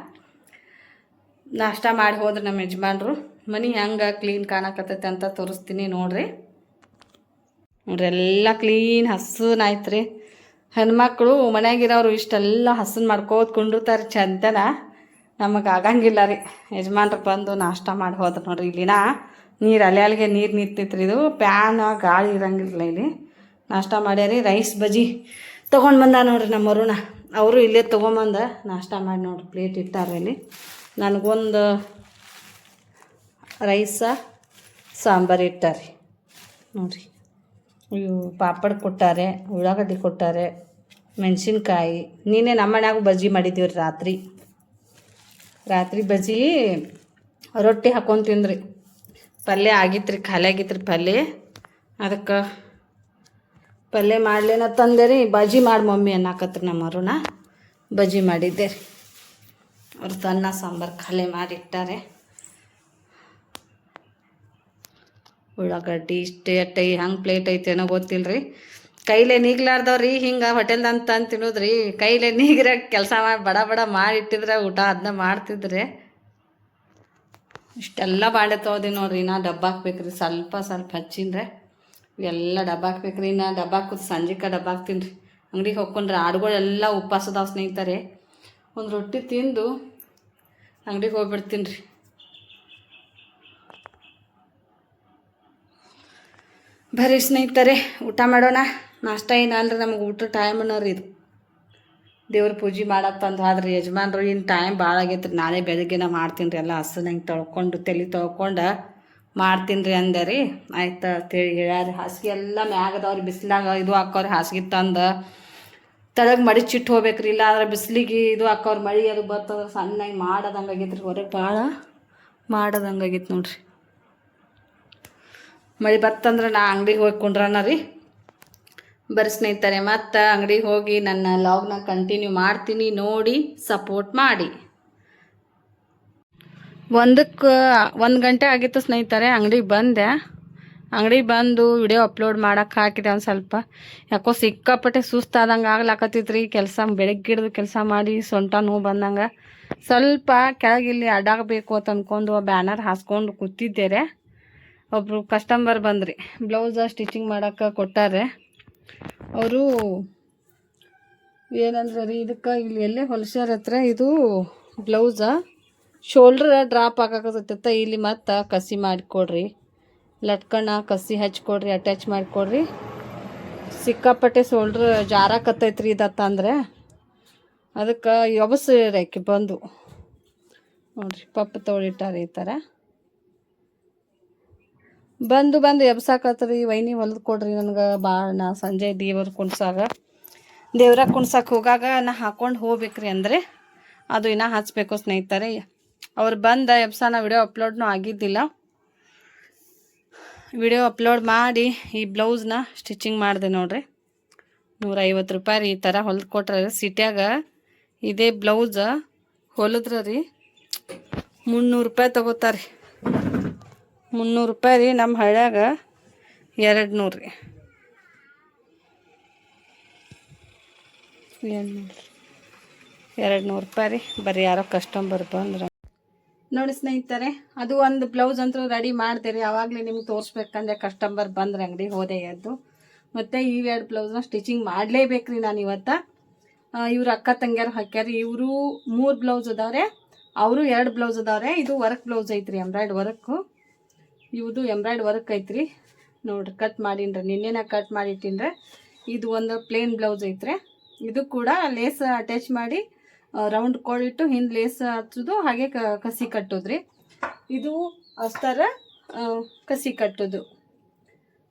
ನಾಷ್ಟ ಮಾಡಿ ಹೋದ್ರೆ ನಮ್ಮ ಯಜಮಾನ್ರು. ಮನೆ ಹೆಂಗೆ ಕ್ಲೀನ್ ಕಾಣಕತ್ತೈತೆ ಅಂತ ತೋರಿಸ್ತೀನಿ ನೋಡ್ರಿ. ಎಲ್ಲ ಕ್ಲೀನ್ ಹಸನಾಯ್ತು ರೀ. ಹೆಣ್ಮಕ್ಳು ಮನ್ಯಾಗಿರೋರು ಇಷ್ಟೆಲ್ಲ ಹಸನ್ ಮಾಡ್ಕೋತ ಕುಂಡಿರ್ತಾರೆ ಚಂದನ. ನಮಗೆ ಆಗಂಗಿಲ್ಲ ರೀ. ಯಜಮಾನ್ರು ಬಂದು ನಾಷ್ಟ ಮಾಡಿ ಹೋದ್ರೆ ನೋಡ್ರಿ. ಇಲ್ಲಿನ ನೀರು ಅಲ್ಲಿಗೆ ನೀರು ನಿಂತೈತ್ರಿ. ಇದು ಪ್ಯಾನ್ ಗಾಳಿ ಇರಂಗಿಲ್ಲ ಇಲ್ಲಿ. ನಾಷ್ಟ ಮಾಡ್ಯಾರಿ. ರೈಸ್ ಬಜ್ಜಿ ತೊಗೊಂಡು ಬಂದ ನೋಡ್ರಿ ನಮ್ಮ ವರುಣ. ಅವರು ಇಲ್ಲೇ ತೊಗೊಂಬಂದ ನಾಷ್ಟ ಮಾಡಿ ನೋಡ್ರಿ ಪ್ಲೇಟ್ ಇಟ್ಟಾರೆ ಇಲ್ಲಿ. ನನಗೊಂದು ರೈಸ ಸಾಂಬಾರು ಇಟ್ಟಾರೆ ನೋಡ್ರಿ. ಇವು ಪಾಪಡ್ ಕೊಟ್ಟಾರೆ, ಉಳ್ಳಾಗಡ್ಡಿ ಕೊಟ್ಟಾರೆ, ಮೆಣಸಿನ್ಕಾಯಿ. ನೀನೇ ನಮ್ಮ ಮನ್ಯಾಗ ಬಜ್ಜಿ ಮಾಡಿದ್ದೀವ್ರಿ ರಾತ್ರಿ ಬಜ್ಜಿ ರೊಟ್ಟಿ ಹಾಕೊಂಡು ತಿಂದ್ರಿ. ಪಲ್ಯ ಆಗಿತ್ತು ರೀ, ಖಾಲಿ ಆಗಿತ್ತು ರೀ ಪಲ್ಯ. ಅದಕ್ಕೆ ಪಲ್ಯ ಮಾಡಲೇನ ತಂದೆ ರೀ. ಬಜ್ಜಿ ಮಾಡಿ ಮಮ್ಮಿ ಅನ್ನಕತ್ರಿ ನಮ್ಮ ಅರುಣ. ಬಜ್ಜಿ ಮಾಡಿದ್ದೆ ರೀ. ಅವ್ರದ್ದು ಅನ್ನ ಸಾಂಬಾರು ಖಾಲಿ ಮಾಡಿಟ್ಟಾರೆ. ಉಳ್ಳಾಗಡ್ಡಿ ಇಷ್ಟೇ ಅಟ್ಟೈ ಹಂಗೆ ಪ್ಲೇಟ್ ಐತೇನೋ ಗೊತ್ತಿಲ್ಲ ರೀ. ಕೈಲೇ ನೀಗ್ಲಾರ್ದವ್ರಿ ಹಿಂಗೆ ಹೋಟೆಲ್ದಂತ ತಿನ್ನೋದ್ರಿ. ಕೈಲೇ ನೀಗಿರ ಕೆಲಸ ಮಾಡಿ ಬಡ ಬಡ ಮಾಡಿಟ್ಟಿದ್ರೆ ಊಟ ಅದನ್ನ ಮಾಡ್ತಿದ್ರೆ. ಇಷ್ಟೆಲ್ಲ ಬಾಂಡೆ ತೊಳ್ದಿ ನೋಡ್ರಿ. ನಾ ಡಬ್ಬ ಹಾಕ್ಬೇಕ್ರಿ, ಸ್ವಲ್ಪ ಹಚ್ಚಿನ್ರೆ ಇವೆಲ್ಲ ಡಬ್ಬ ಹಾಕ್ಬೇಕ್ರಿ. ನಾ ಡಬ್ಬ ಹಾಕೋದು ಸಂಜೆಗೆ ಡಬ್ಬ ಹಾಕ್ತೀನಿ ರೀ. ಅಂಗಡಿಗೆ ಹೋಗ್ಕೊಂಡ್ರೆ ಆಡುಗಳೆಲ್ಲ ಉಪವಾಸದಾವ ಸ್ನೇಹಿತರೆ. ಒಂದು ರೊಟ್ಟಿ ತಿಂದು ಅಂಗಡಿಗೆ ಹೋಗ್ಬಿಡ್ತೀನಿ ರೀ. ಬರ್ರಿ ಸ್ನೇಹಿತರೆ, ಊಟ ಮಾಡೋಣ. ನಾಷ್ಟ ಏನಲ್ರಿ, ನಮಗೆ ಊಟ ಟೈಮ್ ಅನ್ನೋರಿ ಇದು. ದೇವ್ರ ಪೂಜೆ ಮಾಡತ್ತಂದು ಆದ್ರೆ ಯಜಮಾನ್ರು ಇನ್ನು ಟೈಮ್ ಭಾಳ ಆಗೈತೆ ರೀ. ನಾಳೆ ಬೆಳಗ್ಗೆನ ಮಾಡ್ತೀನಿ ರೀ. ಎಲ್ಲ ಹಸು ನಂಗೆ ತೊಳ್ಕೊಂಡು ತಲೆ ತೊಳ್ಕೊಂಡು ಮಾಡ್ತೀನಿ ರೀ ಅಂದೆ ರೀ. ಆಯ್ತು ಅಂತೇಳಿ ಹೇಳ್ಯಾರಿ. ಹಾಸಿಗೆ ಎಲ್ಲ ಮ್ಯಾಗದವ್ರಿ, ಬಿಸಿಲಾಗ ಇದು ಹಾಕೋರಿ. ಹಾಸಿಗೆ ತಂದು ತಳಗೆ ಮಡಿಚಿಟ್ಟು ಹೋಗ್ಬೇಕ್ರಿ. ಇಲ್ಲ ಆದ್ರೆ ಬಿಸಿಲಿಗೆ ಇದು ಹಾಕೋರು, ಮಳೆ ಅದು ಬರ್ತದ್ರೆ ಸಣ್ಣಗೆ ಮಾಡೋದಂಗೆ ಆಗೈತೆ ರೀ. ಹೊರಗೆ ಭಾಳ ಮಾಡೋದಂಗೆ ಆಗೈತೆ ನೋಡ್ರಿ. ಮಳೆ ಬರ್ತಂದ್ರೆ ನಾ ಅಂಗಡಿಗೆ ಹೋಗಿ ಕುಂಡ್ರಣ ರೀ. ಬರ್ರಿ ಸ್ನೇಹಿತರೆ, ಮತ್ತು ಅಂಗಡಿಗೆ ಹೋಗಿ ನನ್ನ ಲಾಗ್ನ ಕಂಟಿನ್ಯೂ ಮಾಡ್ತೀನಿ. ನೋಡಿ ಸಪೋರ್ಟ್ ಮಾಡಿ. 1 ಗಂಟೆ ಆಗಿತ್ತು ಸ್ನೇಹಿತರೆ. ಅಂಗಡಿಗೆ ಬಂದು ವಿಡಿಯೋ ಅಪ್ಲೋಡ್ ಮಾಡೋಕ್ಕೆ ಹಾಕಿದೆ. ಒಂದು ಸ್ವಲ್ಪ ಯಾಕೋ ಸಿಕ್ಕಾಪಟ್ಟೆ ಸುಸ್ತಾದಂಗೆ ಆಗ್ಲಾಕತ್ತಿತ್ತು ರೀ. ಕೆಲಸ ಬೆಳಗ್ಗೆ ಕೆಲಸ ಮಾಡಿ ಸೊಂಟ ನೋವು ಬಂದಂಗೆ ಸ್ವಲ್ಪ ಕೆಳಗಿಲ್ಲಿ ಅಡ್ಡಾಗಬೇಕು ಅಂತ ಅಂದ್ಕೊಂಡು ಬ್ಯಾನರ್ ಹಾಸ್ಕೊಂಡು ಕೂತಿದ್ದೆ. ಒಬ್ಬರು ಕಸ್ಟಮರ್ ಬಂದ್ರಿ, ಬ್ಲೌಸ್ ಸ್ಟಿಚಿಂಗ್ ಮಾಡೋಕ್ಕೆ ಕೊಟ್ಟಾರೆ. ಅವರು ಏನಂದ್ರೆ ರೀ, ಇದಕ್ಕೆ ಇಲ್ಲಿ ಎಲ್ಲೇ ಹೊಲ್ಸ್ಯಾರ ಹತ್ರ ಇದು ಬ್ಲೌಸ ಶೋಲ್ಡ್ರ್ ಡ್ರಾಪ್ ಆಗಾಕತ್ತೈತ. ಇಲ್ಲಿ ಮತ್ತು ಕಸಿ ಮಾಡಿಕೊಡ್ರಿ, ಲಟ್ಕಣ್ಣ ಕಸಿ ಹಚ್ಕೊಡ್ರಿ, ಅಟ್ಯಾಚ್ ಮಾಡಿಕೊಡ್ರಿ. ಸಿಕ್ಕಾಪಟ್ಟೆ ಶೋಲ್ಡ್ರ್ ಜಾರಾಕತ್ತೈತ್ರಿ ಇದತ್ತ ಅಂದ್ರೆ. ಅದಕ್ಕೆ ಯಬಸ್ರಿ ಬಂದು ನೋಡ್ರಿ, ಪಪ್ಪು ತೊಳಿಟ್ಟಾರೆ ಈ ಥರ ಬಂದು ಎಬ್ಸಾಕತ್ರಿ. ವೈನಿ ಹೊಲ್ದು ಕೊಡ್ರಿ ನನಗೆ ಭಾಳ. ನಾ ಸಂಜೆ ದೇವ್ರ ಕುಣ್ಸಕ್ಕೆ ಹೋಗಾಗ ನಾ ಹಾಕ್ಕೊಂಡು ಹೋಗ್ಬೇಕ್ರಿ. ಅಂದರೆ ಅದು ಇನ್ನೂ ಹಚ್ಬೇಕು ಸ್ನೇಹಿತರೆ. ಅವ್ರು ಎಬ್ಸಾನ ವಿಡಿಯೋ ಅಪ್ಲೋಡ್ನೂ ಆಗಿದ್ದಿಲ್ಲ. ವಿಡಿಯೋ ಅಪ್ಲೋಡ್ ಮಾಡಿ ಈ ಬ್ಲೌಸ್ನ ಸ್ಟಿಚಿಂಗ್ ಮಾಡಿದೆ ನೋಡ್ರಿ. 150 ರೂಪಾಯಿ ರೀ. ಈ ಥರ ಹೊಲ್ದು ಕೊಟ್ರೆ ಸಿಟ್ಯಾಗ ಇದೇ ಬ್ಲೌಸ್ ಹೊಲಿದ್ರೆ ರೀ 300 ರೂಪಾಯಿ ತೊಗೋತಾರೆ. 300 ರೂಪಾಯಿ ರೀ. ನಮ್ಮ ಹಳ್ಳ್ಯಾಗ 200 ರೀ. 200 ರೂಪಾಯಿ ರೀ. ಬರೀ ಯಾರೋ ಕಸ್ಟಮರ್ ಬಂದ್ರೆ ನೋಡಿ ಸ್ನೇಹಿತರೆ. ಅದು ಒಂದು ಬ್ಲೌಸ್ ಅಂತೂ ರೆಡಿ ಮಾಡಿದೆ ರೀ. ಆವಾಗಲೇ ನಿಮ್ಗೆ ತೋರಿಸ್ಬೇಕಂದ್ರೆ ಕಸ್ಟಮರ್ ಬಂದ್ರೆ ಅಂಗಡಿ ಹೋದೆ ಎದ್ದು. ಮತ್ತು ಈ 2 ಬ್ಲೌಸ್ನ ಸ್ಟಿಚಿಂಗ್ ಮಾಡಲೇಬೇಕ್ರಿ ನಾನು ಇವತ್ತು. ಇವ್ರು ಅಕ್ಕ ತಂಗಿಯರು ಹಾಕ್ಯಾರಿ. ಇವರು 3 ಬ್ಲೌಸ್ ಅದಾವ್ರೆ, ಅವರು 2 ಬ್ಲೌಸ್ ಅದಾವ್ರೆ. ಇದು ವರ್ಕ್ ಬ್ಲೌಸ್ ಐತ್ರಿ, ಎಂಬ್ರಾಯ್ಡ್ ವರ್ಕು. ಇವುದು ಎಂಬ್ರಾಯ್ಡ್ ವರ್ಕ್ ಐತ್ರಿ ನೋಡ್ರಿ. ಕಟ್ ಮಾಡೀನ್ರಿ, ನಿನ್ನೆನ ಕಟ್ ಮಾಡಿಟ್ಟಿನ್ರಿ. ಇದು ಒಂದು ಪ್ಲೇನ್ ಬ್ಲೌಸ್ ಐತ್ರಿ. ಇದು ಕೂಡ ಲೇಸ್ ಅಟ್ಯಾಚ್ ಮಾಡಿ ರೌಂಡ್ ಕೊಳಿಟ್ಟು ಹಿಂದೆ ಲೇಸ್ ಹಚ್ಚೋದು, ಹಾಗೆ ಕಸಿ ಕಟ್ಟೋದ್ರಿ. ಇದು ಅಸ್ತರ ಕಸಿ ಕಟ್ಟೋದು.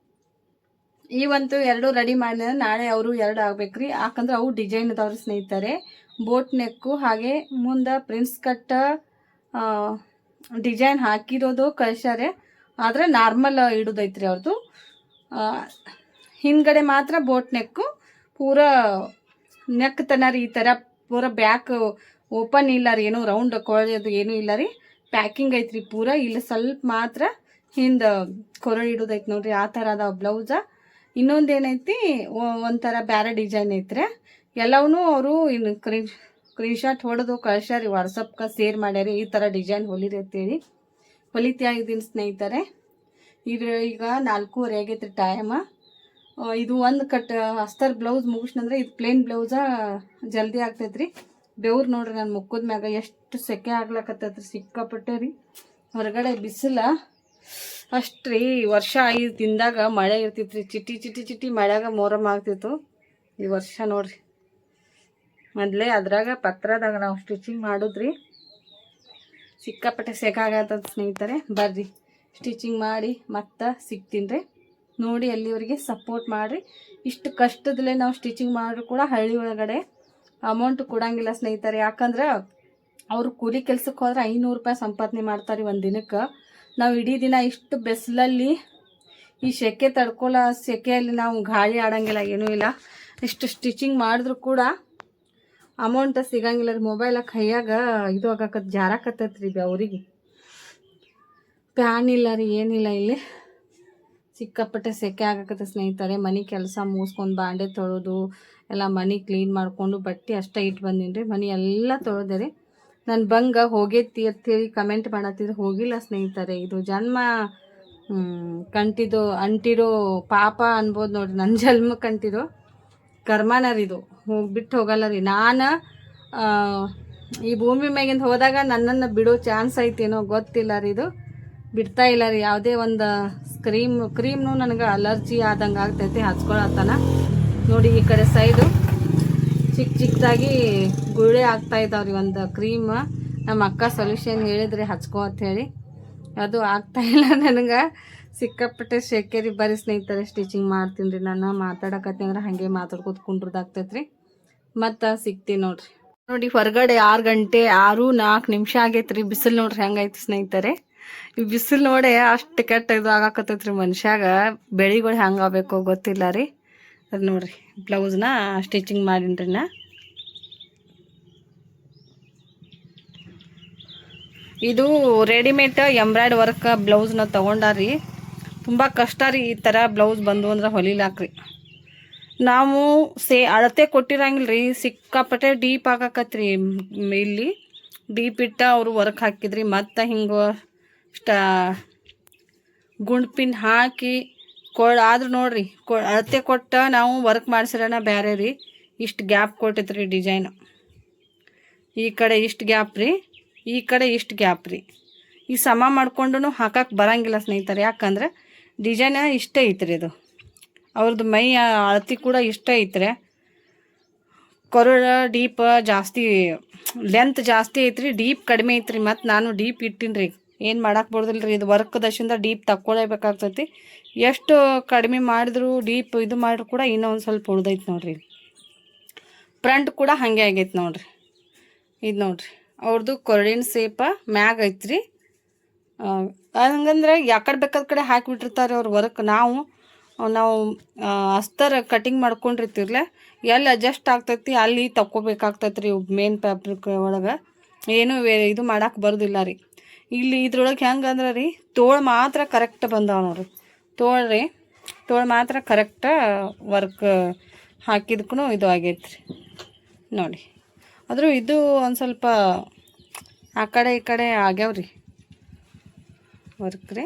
ಇವಂತೂ 2 ರೆಡಿ ಮಾಡಿದ್ರೆ ನಾಳೆ ಅವರು 2 ಆಗ್ಬೇಕ್ರಿ. ಯಾಕಂದ್ರೆ ಅವು ಡಿಸೈನ್ ಅದಾವ್ರಿ ಸ್ನೇಹಿತರೆ. ಬೋಟ್ ನೆಕ್ಕು ಹಾಗೆ ಮುಂದೆ ಪ್ರಿನ್ಸ್ ಕಟ್ ಡಿಸೈನ್ ಹಾಕಿರೋದು ಕಳ್ಸ್ಯಾರೆ. ಆದರೆ ನಾರ್ಮಲ್ ಇಡೋದೈತ್ರಿ ಅವ್ರದ್ದು. ಹಿಂದ್ಗಡೆ ಮಾತ್ರ ಬೋಟ್ ನೆಕ್ಕು, ಪೂರ ನೆಕ್ ತನ ರೀ. ಈ ಥರ ಪೂರ ಬ್ಯಾಕ್ ಓಪನ್ ಇಲ್ಲ ರೀ, ಏನೋ ರೌಂಡ್ ಕೊಳೆಯೋದು ಏನೂ ಇಲ್ಲ ರೀ. ಪ್ಯಾಕಿಂಗ್ ಐತ್ರಿ ಪೂರ. ಇಲ್ಲ ಸ್ವಲ್ಪ ಮಾತ್ರ ಹಿಂದೆ ಕೊರಳು ಇಡೋದೈತೆ ನೋಡ್ರಿ. ಆ ಥರ ಅದಾವ ಬ್ಲೌಸ. ಇನ್ನೊಂದೇನೈತಿ, ಒಂಥರ ಬೇರೆ ಡಿಸೈನ್ ಐತ್ರಿ. ಎಲ್ಲವೂ ಅವರು ಇನ್ನು ಸ್ಕ್ರೀನ್ಶಾಟ್ ಹೊಡೆದು ಕಳ್ಸ್ಯಾರಿ, ವಾಟ್ಸಪ್ಗೆ ಶೇರ್ ಮಾಡ್ಯಾರಿ. ಈ ಥರ ಡಿಸೈನ್ ಹೊಲಿರಿ ಅಂತೇಳಿ ಹೊಲಿತಾ ಇದ್ದೀನಿ ಸ್ನೇಹಿತರೆ. ಈಗ 4:30 ಆಗೈತ್ರಿ ಟೈಮ. ಇದು ಒಂದು ಕಟ್ ಅಸ್ತರ್ ಬ್ಲೌಸ್ ಮುಗಿಸ್ನಂದ್ರೆ ಇದು ಪ್ಲೇನ್ ಬ್ಲೌಸ ಜಲ್ದಿ ಆಗ್ತೈತ್ರಿ. ಬೆವ್ರು ನೋಡ್ರಿ ನನ್ನ ಮುಖದ ಮ್ಯಾಗ ಎಷ್ಟು ಸೆಕೆ ಆಗ್ಲಕತ್ತೈತ್ರಿ, ಸಿಕ್ಕಾಪಟ್ಟೆ ರೀ. ಹೊರಗಡೆ ಬಿಸಿಲ ಅಷ್ಟು ರೀ. ವರ್ಷ 5 ದಿನದಾಗ ಮಳೆ ಇರ್ತಿತ್ತು ರೀ. ಚಿಟಿ ಮಳೆಯಾಗ ಮೊಹರಂ ಆಗ್ತಿತ್ತು. ಈ ವರ್ಷ ನೋಡ್ರಿ ಮೊದಲೇ ಅದ್ರಾಗ ಪತ್ರದಾಗ ನಾವು ಸ್ಟಿಚಿಂಗ್ ಮಾಡೋದ್ರಿ. ಸಿಕ್ಕಾಪಟ್ಟೆ ಸೆಕೆ ಆಗತ್ತದ ಸ್ನೇಹಿತರೆ. ಬರ್ರಿ ಸ್ಟಿಚಿಂಗ್ ಮಾಡಿ ಮತ್ತೆ ಸಿಗ್ತೀನಿ ರೀ. ನೋಡಿ ಅಲ್ಲಿವರೆಗೆ ಸಪೋರ್ಟ್ ಮಾಡಿರಿ. ಇಷ್ಟು ಕಷ್ಟದಲ್ಲೇ ನಾವು ಸ್ಟಿಚಿಂಗ್ ಮಾಡಿದ್ರು ಕೂಡ ಹಳ್ಳಿ ಒಳಗಡೆ ಅಮೌಂಟ್ ಕೊಡಂಗಿಲ್ಲ ಸ್ನೇಹಿತರೆ. ಯಾಕಂದ್ರೆ ಅವರು ಕೂಲಿ ಕೆಲ್ಸಕ್ಕೆ ಹೋದ್ರೆ 500 ರೂಪಾಯಿ ಸಂಪಾದನೆ ಮಾಡ್ತಾರೆ ಒಂದು ದಿನಕ್ಕೆ. ನಾವು ಇಡೀ ದಿನ ಇಷ್ಟು ಬೆಸ್ಲಲ್ಲಿ ಈ ಸೆಕೆ ತಡ್ಕೊಳ್ಳೋ ಸೆಕೆಯಲ್ಲಿ ನಾವು ಗಾಳಿ ಆಡೋಂಗಿಲ್ಲ, ಏನೂ ಇಲ್ಲ. ಇಷ್ಟು ಸ್ಟಿಚಿಂಗ್ ಮಾಡಿದ್ರು ಕೂಡ ಅಮೌಂಟ್ ಸಿಗಂಗಿಲ್ಲ ರೀ. ಮೊಬೈಲ ಕೈಯಾಗ ಇದು ಜಾರಾಕತ್ತೈತ್ರಿ ಅವ್ರಿಗೆ. ಫ್ಯಾನ್ ಇಲ್ಲ ರೀ, ಏನಿಲ್ಲ. ಇಲ್ಲಿ ಸಿಕ್ಕಾಪಟ್ಟೆ ಸೆಕೆ ಆಗಕತ್ತೆ ಸ್ನೇಹಿತರೆ. ಮನೆ ಕೆಲಸ ಮುಗಿಸ್ಕೊಂಡು ಬಾಂಡೆ ತೊಳೆದು ಎಲ್ಲ ಮನೆ ಕ್ಲೀನ್ ಮಾಡಿಕೊಂಡು ಬಟ್ಟೆ ಅಷ್ಟೇ ಇಟ್ಟು ಬಂದೀನಿ ರೀ. ಮನೆ ಎಲ್ಲ ತೊಳೆದೆ ರೀ. ನಾನು ಬಂಗ ಹೋಗೈತಿ ಅಂತೇಳಿ ಕಮೆಂಟ್ ಮಾಡತ್ತಿದ್ರೆ ಹೋಗಿಲ್ಲ ಸ್ನೇಹಿತರೆ. ಇದು ಜನ್ಮ ಅಂಟಿರೋ ಪಾಪ ಅನ್ಬೋದು ನೋಡ್ರಿ. ನನ್ನ ಜನ್ಮಕ್ಕೆ ಅಂಟಿರೋ ಕರ್ಮನ ರೀ ಇದು. ಬಿಟ್ಟು ಹೋಗಲ್ಲ ರೀ. ನಾನು ಈ ಭೂಮಿ ಮ್ಯಾಗಿಂದ ಹೋದಾಗ ನನ್ನನ್ನು ಬಿಡೋ ಚಾನ್ಸ್ ಐತೇನೋ ಗೊತ್ತಿಲ್ಲ ರೀ. ಇದು ಬಿಡ್ತಾ ಇಲ್ಲ ರೀ. ಯಾವುದೇ ಒಂದು ಕ್ರೀಮ್ನು ನನಗೆ ಅಲರ್ಜಿ ಆದಂಗೆ ಆಗ್ತೈತಿ ಹಚ್ಕೊಳತ್ತನ ನೋಡಿ. ಈ ಕಡೆ ಸೈಡು ಚಿಕ್ಕದಾಗಿ ಗುಳ್ಳೆ ಆಗ್ತಾ ಇದ್ದಾವ್ರಿ. ಒಂದು ಕ್ರೀಮ್ ನಮ್ಮ ಅಕ್ಕ ಸೊಲ್ಯೂಷನ್ ಹೇಳಿದ್ರಿ ಹಚ್ಕೋ ಅಂತ ಹೇಳಿ, ಅದು ಆಗ್ತಾಯಿಲ್ಲ ನನಗೆ. ಸಿಕ್ಕಾಪಟ್ಟೆ ಶೆಕೆ ರೀ. ಬರೀ ಸ್ನೇಹಿತರೆ ಸ್ಟಿಚಿಂಗ್ ಮಾಡ್ತೀನಿ ರೀ. ನಾನು ಮಾತಾಡಕತ್ತೀನಿ ಅಂದ್ರೆ ಹಾಗೆ ಮಾತಾಡ್ಕೊತ ಕುಂಡ್ರದಾಗ್ತೈತೆ ರೀ. ಮತ್ತು ಸಿಗ್ತೀನಿ ನೋಡಿ. ಹೊರಗಡೆ 6 ಗಂಟೆ 6:04 ಆಗೈತೆ ರೀ. ಬಿಸಿಲು ನೋಡ್ರಿ ಹೆಂಗೈತಿ ಸ್ನೇಹಿತರೆ. ಈ ಬಿಸಿಲು ನೋಡಿ ಅಷ್ಟು ಕೆಟ್ಟ ಇದು ಆಗಾಕತ್ತೈತೆ ರೀ ಮನುಷ್ಯಾಗ. ಬೆಳಿಗಳು ಹೆಂಗೆ ಆಗಬೇಕು ಗೊತ್ತಿಲ್ಲ ರೀ. ಅದು ನೋಡ್ರಿ ಬ್ಲೌಸ್ನ ಸ್ಟಿಚಿಂಗ್ ಮಾಡೀನಿ ರೀ. ಇದು ರೆಡಿಮೇಡ್ ಎಂಬ್ರಾಯ್ಡ್ ವರ್ಕ್ ಬ್ಲೌಸ್ನ ತೊಗೊಂಡಾರಿ. ತುಂಬ ಕಷ್ಟ ರೀ ಈ ಥರ ಬ್ಲೌಸ್ ಬಂದು ಅಂದ್ರೆ ಹೊಲಿಲಾಕ್ರಿ. ನಾವು ಅಳತೆ ಕೊಟ್ಟಿರಂಗಿಲ್ಲ ರೀ. ಸಿಕ್ಕಾಪಟ್ಟೆ ಡೀಪ್ ಆಗಾಕತ್ರಿ. ಇಲ್ಲಿ ಡೀಪ್ ಇಟ್ಟ ಅವರು ವರ್ಕ್ ಹಾಕಿದ್ರಿ. ಮತ್ತು ಹಿಂಗೆ ಗುಂಡ್ಪಿನ್ ಹಾಕಿ ಆದ್ರೂ ನೋಡ್ರಿ ಅಳತೆ ಕೊಟ್ಟ ನಾವು ವರ್ಕ್ ಮಾಡಿಸಿರೋಣ ಬೇರೆ ರೀ. ಇಷ್ಟು ಗ್ಯಾಪ್ ಕೊಟ್ಟೈತ್ರಿ ಡಿಸೈನ್. ಈ ಕಡೆ ಇಷ್ಟು ಗ್ಯಾಪ್ ರೀ, ಈ ಕಡೆ ಇಷ್ಟು ಗ್ಯಾಪ್ ರೀ. ಈ ಸಮ ಮಾಡ್ಕೊಂಡು ಹಾಕಕ್ಕೆ ಬರಂಗಿಲ್ಲ ಸ್ನೇಹಿತರೆ. ಯಾಕಂದ್ರೆ ಡಿಸೈನ್ ಇಷ್ಟೇ ಐತ್ರಿ. ಇದು ಅವ್ರದ್ದು ಮೈ ಅಳತೆ ಕೂಡ ಇಷ್ಟೇ ಐತ್ರಿ. ಕೊರಳ ಡೀಪ್ ಜಾಸ್ತಿ, ಲೆಂತ್ ಜಾಸ್ತಿ ಐತ್ರಿ, ಡೀಪ್ ಕಡಿಮೆ ಐತ್ರಿ. ಮತ್ತು ನಾನು ಡೀಪ್ ಇಟ್ಟಿನಿ ರೀ. ಏನು ಮಾಡಕ್ಕೆ ಬರೋದಿಲ್ಲ ರೀ. ಇದು ವರ್ಕ್ ದಶಿಂದ ಡೀಪ್ ತಕ್ಕೊಳ್ಳೇಬೇಕಾಗ್ತೈತಿ. ಎಷ್ಟು ಕಡಿಮೆ ಮಾಡಿದ್ರು ಡೀಪ್ ಇದು ಮಾಡಿದ್ರು ಕೂಡ ಇನ್ನೂ ಒಂದು ಸ್ವಲ್ಪ ಉಳ್ದೈತೆ ನೋಡ್ರಿ. ಫ್ರಂಟ್ ಕೂಡ ಹಾಗೆ ಆಗೈತೆ ನೋಡ್ರಿ. ಇದು ನೋಡ್ರಿ ಅವ್ರದ್ದು ಕೊರಳಿನ ಸೇಪ ಮ್ಯಾಗ ಐತ್ರಿ. ಹಂಗಂದ್ರೆ ಯಾಕಡೆ ಬೇಕಾದ ಕಡೆ ಹಾಕಿಬಿಟ್ಟಿರ್ತಾರೆ ಅವ್ರ ವರ್ಕ್. ನಾವು ಅಸ್ತರ್ ಕಟಿಂಗ್ ಮಾಡ್ಕೊಂಡಿರ್ತಿರ್ಲೆ ಎಲ್ಲಿ ಅಡ್ಜಸ್ಟ್ ಆಗ್ತೈತಿ ಅಲ್ಲಿ ತಕ್ಕೋಬೇಕಾಗ್ತೈತೆ ರೀ. ಮೇನ್ ಫ್ಯಾಬ್ರಿಕ್ ಒಳಗೆ ಏನೂ ಇದು ಮಾಡಕ್ಕೆ ಬರೋದಿಲ್ಲ ರೀ. ಇಲ್ಲಿ ಇದ್ರೊಳಗೆ ಹೆಂಗೆ ಅಂದ್ರೆ ರೀ, ತೋಳು ಮಾತ್ರ ಕರೆಕ್ಟ್ ಬಂದಾವ ನೋಡ್ರಿ. ತೋಳು ಮಾತ್ರ ಕರೆಕ್ಟ ವರ್ಕ್ ಹಾಕಿದ್ಕೂ ಇದು ಆಗೈತೆ ರೀ ನೋಡಿ. ಆದರೂ ಇದು ಒಂದು ಸ್ವಲ್ಪ ಆ ಕಡೆ ಈ ಕಡೆ ಆಗ್ಯಾವ್ರಿ ವರ್ಕ್ ರೀ.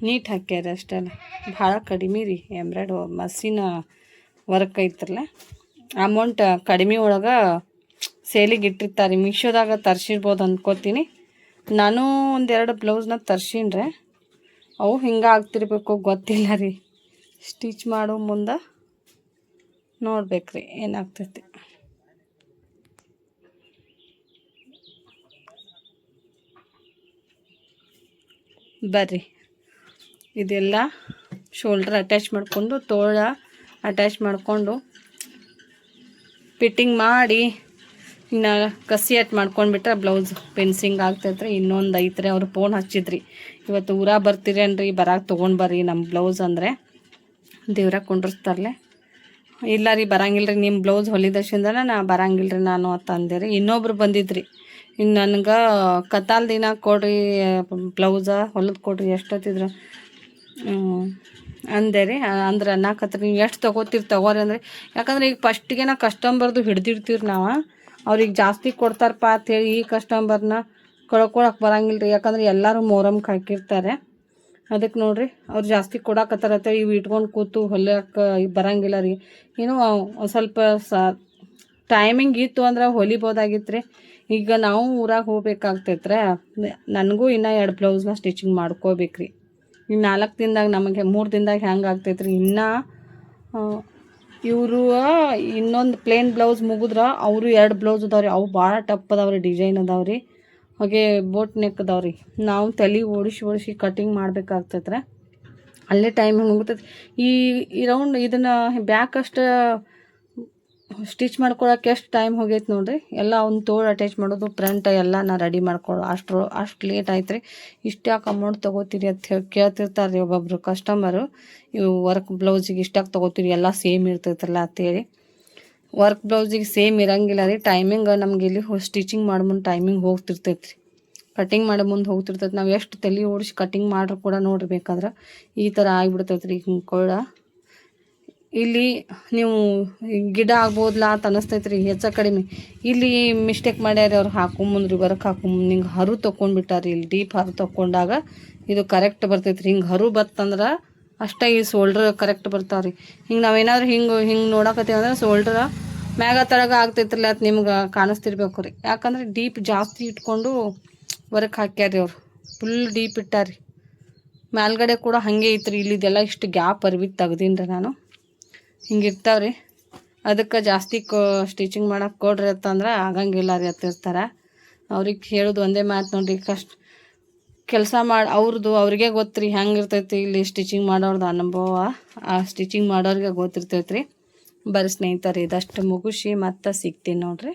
ನೀಟ್ ಹಾಕ್ಯಾರ ಅಷ್ಟೆಲ್ಲ. ಭಾಳ ಕಡಿಮೆ ರೀ. ಎಂಬ್ರಾಯ್ಡ್ ಮಷಿನ್ ವರ್ಕ್ ಐತ್ರಲ್ಲ. ಅಮೌಂಟ್ ಕಡಿಮೆ ಒಳಗೆ ಸೇಲಿಗೆ ಇಟ್ಟಿರ್ತಾರೆ. ಮೀಶೋದಾಗ ತರಿಸಿರ್ಬೋದು ಅಂದ್ಕೋತೀನಿ. ನಾನು 1-2 ಬ್ಲೌಸ್ನ ತರ್ಸೀನಿ. ಅವು ಹಿಂಗೆ ಆಗ್ತಿರ್ಬೇಕು ಗೊತ್ತಿಲ್ಲ ರೀ. ಸ್ಟಿಚ್ ಮಾಡೋ ಮುಂದೆ ನೋಡ್ಬೇಕ್ರಿ ಏನಾಗ್ತೈತಿ. ಬರ್ರಿ ಇದೆಲ್ಲ ಶೋಲ್ಡ್ರ್ ಅಟ್ಯಾಚ್ ಮಾಡಿಕೊಂಡು ತೋಳ ಅಟ್ಯಾಚ್ ಮಾಡಿಕೊಂಡು ಫಿಟ್ಟಿಂಗ್ ಮಾಡಿ ಇನ್ನು ಕಸಿ ಅಟ್ ಮಾಡ್ಕೊಂಡ್ಬಿಟ್ರೆ ಬ್ಲೌಸ್ ಫಿನಿಶಿಂಗ್ ಆಗ್ತೈತ್ರಿ. ಇನ್ನೊಂದು ಐತ್ರಿ. ಅವ್ರು ಫೋನ್ ಹಚ್ಚಿದ್ರಿ, ಇವತ್ತು ಊರ ಬರ್ತೀರೇನ್ರಿ, ಬರಾಕ್ ತೊಗೊಂಡು ಬರ್ರಿ ನಮ್ಮ ಬ್ಲೌಸ್ ಅಂದರೆ ದೇವ್ರಾಗ ಕುಂಡ್ರಿಸ್ತಾರಲೆ. ಇಲ್ಲ ರೀ ಬರಂಗಿಲ್ಲ ರೀ, ನಿಮ್ಮ ಬ್ಲೌಸ್ ಹೊಲಿದಶಿಂದನ ನಾ ಬರಂಗಿಲ್ಲ ರೀ ನಾನು ಅಂತ ಅಂದೆ ರೀ. ಇನ್ನೊಬ್ರು ಬಂದಿದ್ರಿ, ಇನ್ನು ನನಗೆ ಕತಾಲ್ ದಿನ ಕೊಡ್ರಿ ಬ್ಲೌಸ ಹೊಲಿದು ಕೊಡ್ರಿ ಎಷ್ಟೊತ್ತಿದ್ರು ಅಂದೆ ರೀ. ಅಂದ್ರೆ ಅನ್ನಕತ್ರಿ ನೀವು ಎಷ್ಟು ತೊಗೋರಿ ಅಂದರೆ, ಯಾಕಂದ್ರೆ ಈಗ ಫಸ್ಟಿಗೆ ನಾ ಕಸ್ಟಮರ್ದು ಹಿಡ್ದಿರ್ತೀವಿ ನಾವು. ಅವ್ರಿಗೆ ಜಾಸ್ತಿ ಕೊಡ್ತಾರಪ್ಪ ಅಂಥೇಳಿ ಈ ಕಸ್ಟಮರ್ನ ಕಳ್ಕೊಳಕ್ಕೆ ಬರಂಗಿಲ್ಲ ರೀ. ಯಾಕಂದ್ರೆ ಎಲ್ಲರೂ ಮೊಹರಂಗೆ ಹಾಕಿರ್ತಾರೆ. ಅದಕ್ಕೆ ನೋಡಿರಿ ಅವ್ರು ಜಾಸ್ತಿ ಕೊಡಕತ್ತಾರತ್ತೆ. ಇವು ಇಟ್ಕೊಂಡು ಕೂತು ಹೊಲಿಯೋಕೆ ಬರಂಗಿಲ್ಲ ರೀ. ಏನೋ ಒಂದು ಸ್ವಲ್ಪ ಟೈಮಿಂಗ್ ಇತ್ತು ಅಂದ್ರೆ ಹೊಲಿಬೋದಾಗಿತ್ತು ರೀ. ಈಗ ನಾವು ಊರಾಗ ಹೋಗ್ಬೇಕಾಗ್ತೈತ್ರೆ. ನನಗೂ ಇನ್ನೂ 2 ಬ್ಲೌಸ್ನ ಸ್ಟಿಚಿಂಗ್ ಮಾಡ್ಕೋಬೇಕು ರೀ. ಇನ್ನು 4 ದಿನದಾಗ ನಮಗೆ 3 ದಿನದಾಗ ಹೆಂಗೆ ಆಗ್ತೈತ್ರಿ. ಇನ್ನೂ ಇವರು ಇನ್ನೊಂದು ಪ್ಲೇನ್ ಬ್ಲೌಸ್ ಮುಗಿದ್ರೆ ಅವರು 2 ಬ್ಲೌಸ್ ಅದಾವ್ರಿ. ಅವು ಭಾಳ ಟಪ್ ಅದಾವ್ರಿ, ಡಿಸೈನ್ ಅದಾವ್ರಿ. ಹಾಗೆ ಬೋಟ್ ನೆಕ್ ಅದಾವ್ರಿ. ನಾವು ತಲೆ ಓಡಿಸಿ ಕಟಿಂಗ್ ಮಾಡ್ಬೇಕಾಗ್ತೈತ್ರೆ. ಅಲ್ಲೇ ಟೈಮ್ ಹೋಗ್ತೈತಿ. ಈ ರೌಂಡ್ ಇದನ್ನು ಬ್ಯಾಕ್ ಅಷ್ಟು ಸ್ಟಿಚ್ ಮಾಡ್ಕೊಳಕ್ಕೆ ಎಷ್ಟು ಟೈಮ್ ಹೋಗೈತೆ ನೋಡಿರಿ. ಎಲ್ಲ ಒಂದು ತೋಳು ಅಟ್ಯಾಚ್ ಮಾಡೋದು ಫ್ರಂಟ್ ಎಲ್ಲ ನಾ ರೆಡಿ ಮಾಡ್ಕೊಳ್ಳೋ ಅಷ್ಟು ಲೇಟ್ ಆಯ್ತು ರೀ. ಇಷ್ಟು ಯಾಕೆ ಅಮೌಂಟ್ ತೊಗೋತೀರಿ ಅಂತ ಹೇಳಿ ಕೇಳ್ತಿರ್ತಾರೆ ರೀ ಒಬ್ಬೊಬ್ರು ಕಸ್ಟಮರು. ಇವು ವರ್ಕ್ ಬ್ಲೌಸಿಗೆ ಇಷ್ಟಾಗಿ ತೊಗೋತೀರಿ, ಎಲ್ಲ ಸೇಮ್ ಇರ್ತೈತಲ್ಲ ಅಂತೇಳಿ. ವರ್ಕ್ ಬ್ಲೌಸಿಗೆ ಸೇಮ್ ಇರಂಗಿಲ್ಲ ರೀ. ಟೈಮಿಂಗ್ ನಮ್ಗೆ ಇಲ್ಲಿ ಸ್ಟಿಚಿಂಗ್ ಮಾಡೋ ಮುಂದೆ ಟೈಮಿಂಗ್ ಹೋಗ್ತಿರ್ತೈತೆ ರೀ. ಕಟಿಂಗ್ ಮಾಡೋ ಮುಂದೆ ಹೋಗ್ತಿರ್ತೈತೆ. ನಾವು ಎಷ್ಟು ತಲೆ ಓಡಿಸಿ ಕಟಿಂಗ್ ಮಾಡ್ರೂ ಕೂಡ ನೋಡಿರ್ಬೇಕಾದ್ರೆ ಈ ಥರ ಆಗಿಬಿಡ್ತೈತೆ ರೀ ಕೂಡ. ಇಲ್ಲಿ ನೀವು ಗಿಡ ಆಗ್ಬೋದಲ್ಲ ಅಂತ ಅನಿಸ್ತೈತೆ ರೀ ಹೆಚ್ಚು ಕಡಿಮೆ. ಇಲ್ಲಿ ಮಿಸ್ಟೇಕ್ ಮಾಡ್ಯಾರ ಅವ್ರು ಹಾಕೊಂಬಂದ್ರಿ ವರ್ಕ್ ಹಾಕೊಂಬಂದು ಹಿಂಗೆ ಹರು ತೊಗೊಂಡ್ಬಿಟ್ಟಾರಿ. ಇಲ್ಲಿ ಡೀಪ್ ಹರು ತೊಗೊಂಡಾಗ ಇದು ಕರೆಕ್ಟ್ ಬರ್ತೈತೆ ರೀ. ಹಿಂಗೆ ಹರು ಬತ್ತಂದ್ರೆ ಅಷ್ಟೇ ಈ ಶೋಲ್ಡ್ರ್ ಕರೆಕ್ಟ್ ಬರ್ತಾವೆ ರೀ. ಹಿಂಗೆ ನಾವೇನಾದ್ರೂ ಹಿಂಗೆ ನೋಡಕತ್ತೀವಿ ಅಂದ್ರೆ ಶೋಲ್ಡ್ರ ಮ್ಯಾಗ ತಳಗ ಆಗ್ತೈತ್ರಲ್ಲ ಅದು ನಿಮ್ಗೆ ಕಾಣಿಸ್ತಿರ್ಬೇಕು ರೀ. ಯಾಕಂದ್ರೆ ಡೀಪ್ ಜಾಸ್ತಿ ಇಟ್ಕೊಂಡು ವರ್ಕ್ ಹಾಕ್ಯಾರಿ ಅವ್ರು. ಫುಲ್ ಡೀಪ್ ಇಟ್ಟಾರಿ. ಮೇಲ್ಗಡೆ ಕೂಡ ಹಾಗೆ ಐತ್ರಿ. ಇಲ್ಲಿದೆಲ್ಲ ಇಷ್ಟು ಗ್ಯಾಪ್ ಅರ್ವಿ ತೆಗ್ದೀನಿ ರೀ ನಾನು. ಹಿಂಗೆ ಇರ್ತಾವ್ರಿ. ಅದಕ್ಕೆ ಜಾಸ್ತಿ ಸ್ಟಿಚಿಂಗ್ ಮಾಡಕ್ಕೆ ಕೊಡ್ರಿ ಅಂತಂದ್ರೆ ಆಗಂಗಿಲ್ಲ ರೀ ಅತ್ತಿರ್ತಾರೆ. ಅವ್ರಿಗೆ ಹೇಳೋದು ಒಂದೇ ಮಾತು ನೋಡಿರಿ, ಕೆಲಸ ಮಾಡಿ ಅವ್ರಿಗೆ ಗೊತ್ತು ಹೆಂಗೆ ಇರ್ತೈತಿ ಇಲ್ಲಿ ಸ್ಟಿಚಿಂಗ್ ಮಾಡೋರ್ದು ಅನುಭವ. ಆ ಸ್ಟಿಚಿಂಗ್ ಮಾಡೋರಿಗೆ ಗೊತ್ತಿರ್ತೈತೆ ರೀ. ಬರ್ರಿ ಸ್ನೇಹಿತರೆ, ಇದಷ್ಟು ಮುಗಿಸಿ ಮತ್ತೆ ಸಿಗ್ತೀನಿ ನೋಡಿರಿ.